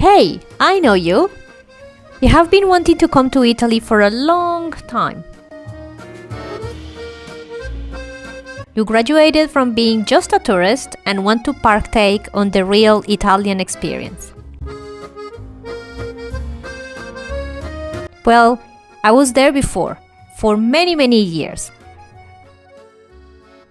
Hey, I know you! You have been wanting to come to Italy for a long time. You graduated from being just a tourist and want to partake on the real Italian experience. Well, I was there before, for many years.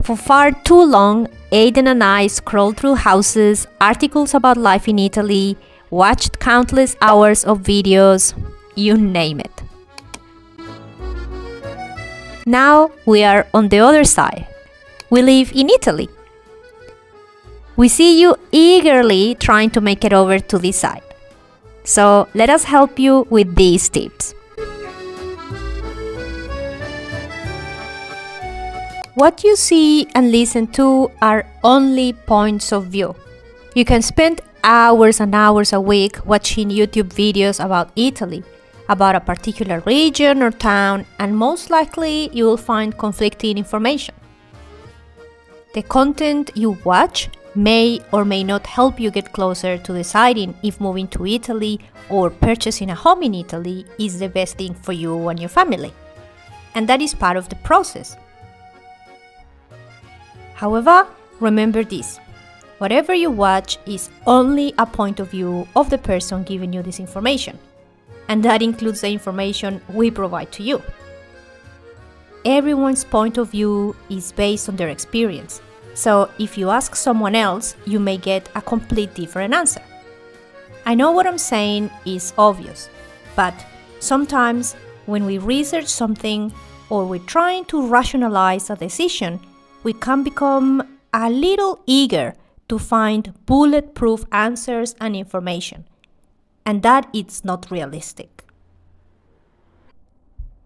For far too long, Aiden and I scrolled through houses, articles about life in Italy, watched countless hours of videos, you name it. Now we are on the other side. We live in Italy. We see you eagerly trying to make it over to this side. So let us help you with these tips. What you see and listen to are only points of view. You can spend hours and hours a week watching YouTube videos about Italy, about a particular region or town, and most likely you will find conflicting information. The content you watch may or may not help you get closer to deciding if moving to Italy or purchasing a home in Italy is the best thing for you and your family. And that is part of the process. However, remember this. Whatever you watch is only a point of view of the person giving you this information. And that includes the information we provide to you. Everyone's point of view is based on their experience. So if you ask someone else, you may get a complete different answer. I know what I'm saying is obvious, but sometimes when we research something or we're trying to rationalize a decision, we can become a little eager to find bulletproof answers and information, and that it's not realistic.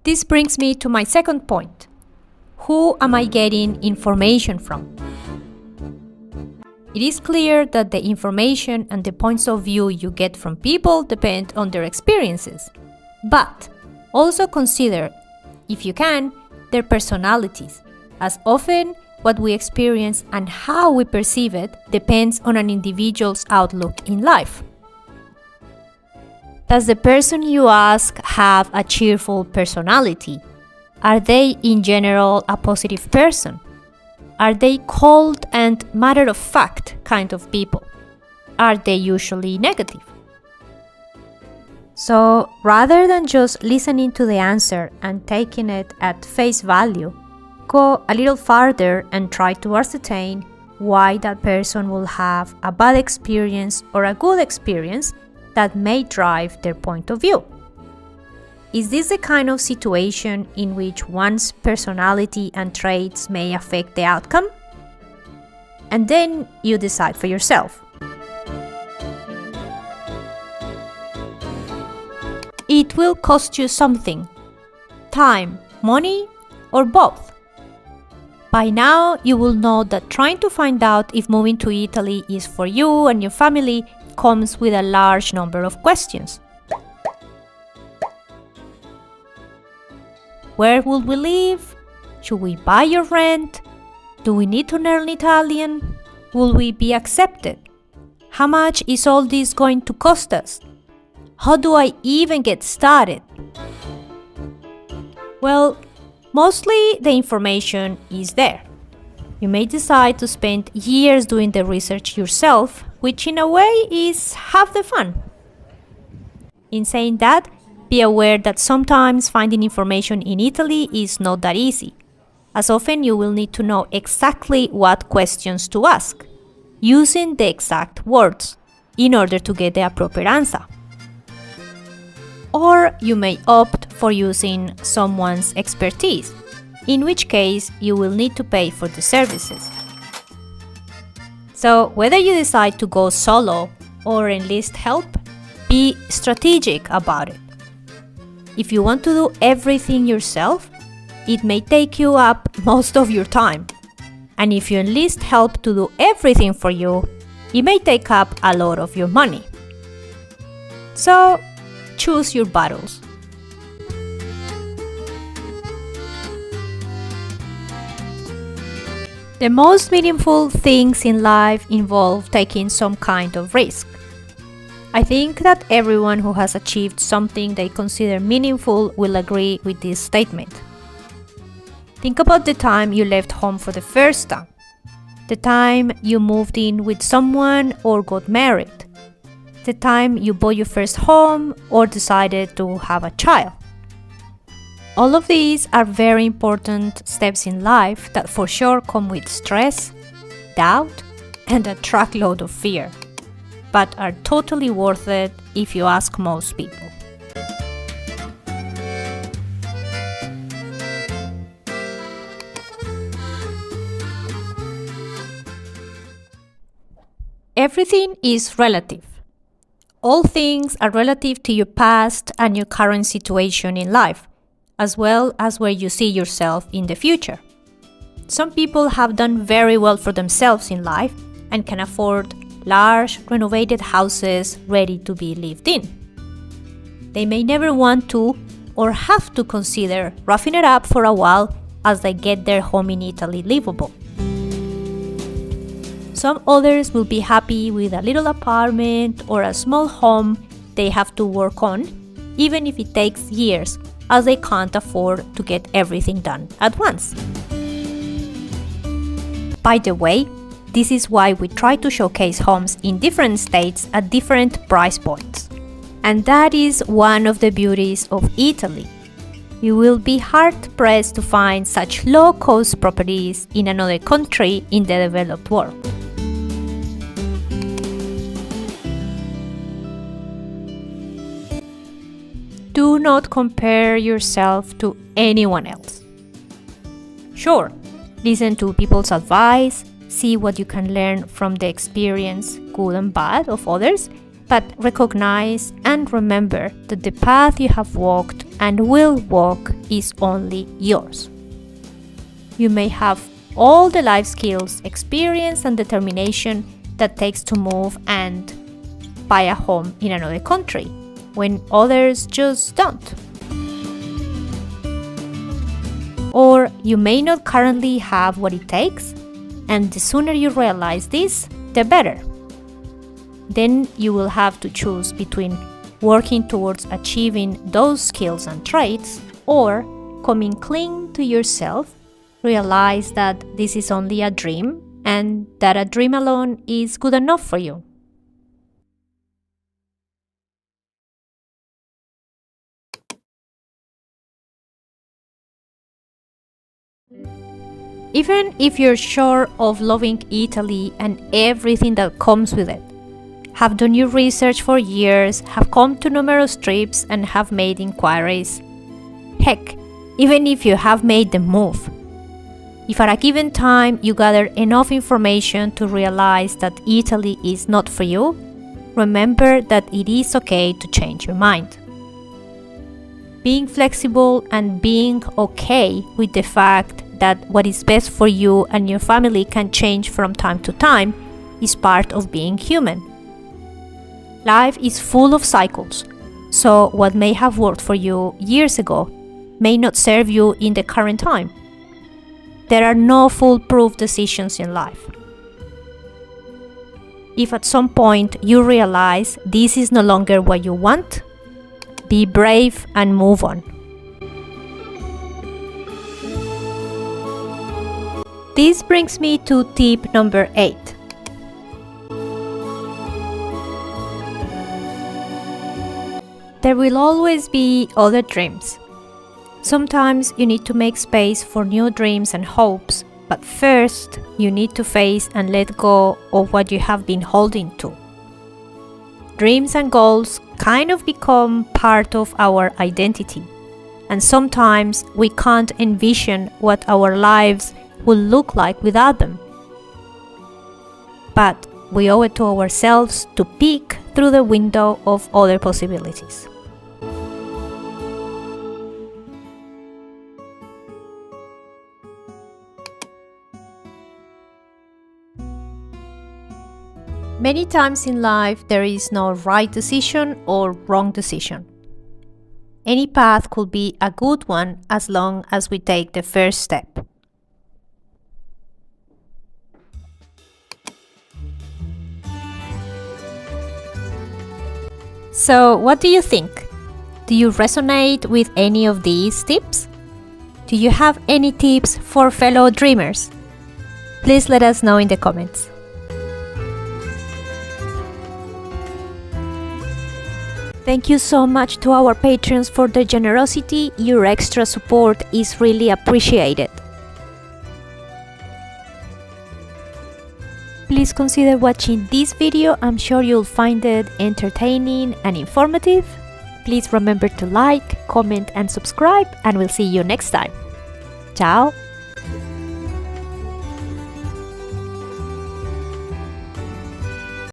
This brings me to my second point. Who am I getting information from? It is clear that the information and the points of view you get from people depend on their experiences, but also consider, if you can, their personalities, as often what we experience and how we perceive it depends on an individual's outlook in life. Does the person you ask have a cheerful personality? Are they in general a positive person? Are they cold and matter-of-fact kind of people? Are they usually negative? So rather than just listening to the answer and taking it at face value, go a little farther and try to ascertain why that person will have a bad experience or a good experience that may drive their point of view. Is this the kind of situation in which one's personality and traits may affect the outcome? And then you decide for yourself. It will cost you something: time, money, or both. By now, you will know that trying to find out if moving to Italy is for you and your family comes with a large number of questions. Where will we live? Should we buy or rent? Do we need to learn Italian? Will we be accepted? How much is all this going to cost us? How do I even get started? Well, mostly the information is there. You may decide to spend years doing the research yourself, which in a way is half the fun. In saying that, be aware that sometimes finding information in Italy is not that easy, as often you will need to know exactly what questions to ask, using the exact words, in order to get the appropriate answer. Or you may opt for using someone's expertise, in which case you will need to pay for the services. So whether you decide to go solo or enlist help, be strategic about it. If you want to do everything yourself, it may take you up most of your time. And if you enlist help to do everything for you, it may take up a lot of your money. So choose your battles. The most meaningful things in life involve taking some kind of risk. I think that everyone who has achieved something they consider meaningful will agree with this statement. Think about the time you left home for the first time, the time you moved in with someone or got married, the time you bought your first home or decided to have a child. All of these are very important steps in life that for sure come with stress, doubt, and a truckload of fear, but are totally worth it if you ask most people. Everything is relative. All things are relative to your past and your current situation in life, as well as where you see yourself in the future. Some people have done very well for themselves in life and can afford large, renovated houses ready to be lived in. They may never want to or have to consider roughing it up for a while as they get their home in Italy livable. Some others will be happy with a little apartment or a small home they have to work on, even if it takes years, as they can't afford to get everything done at once. By the way, this is why we try to showcase homes in different states at different price points. And that is one of the beauties of Italy. You will be hard-pressed to find such low-cost properties in another country in the developed world. Do not compare yourself to anyone else. Sure, listen to people's advice, see what you can learn from the experience, good and bad, of others, but recognize and remember that the path you have walked and will walk is only yours. You may have all the life skills, experience, and determination that takes to move and buy a home in another country, when others just don't. Or you may not currently have what it takes, and the sooner you realize this, the better. Then you will have to choose between working towards achieving those skills and traits, or coming clean to yourself, realize that this is only a dream and that a dream alone is good enough for you. Even if you're sure of loving Italy and everything that comes with it, have done your research for years, have come to numerous trips and have made inquiries, heck, even if you have made the move, if at a given time you gather enough information to realize that Italy is not for you, remember that it is okay to change your mind. Being flexible and being okay with the fact that what is best for you and your family can change from time to time is part of being human. Life is full of cycles, so what may have worked for you years ago may not serve you in the current time. There are no foolproof decisions in life. If at some point you realize this is no longer what you want, be brave and move on. This brings me to tip number 8. There will always be other dreams. Sometimes you need to make space for new dreams and hopes, but first you need to face and let go of what you have been holding to. Dreams and goals kind of become part of our identity, and sometimes we can't envision what our lives will look like without them. But we owe it to ourselves to peek through the window of other possibilities. Many times in life, there is no right decision or wrong decision. Any path could be a good one as long as we take the first step. So, what do you think? Do you resonate with any of these tips? Do you have any tips for fellow dreamers? Please let us know in the comments. Thank you so much to our patrons for their generosity. Your extra support is really appreciated. Please consider watching this video. I'm sure you'll find it entertaining and informative. Please remember to like, comment and subscribe, and we'll see you next time. Ciao!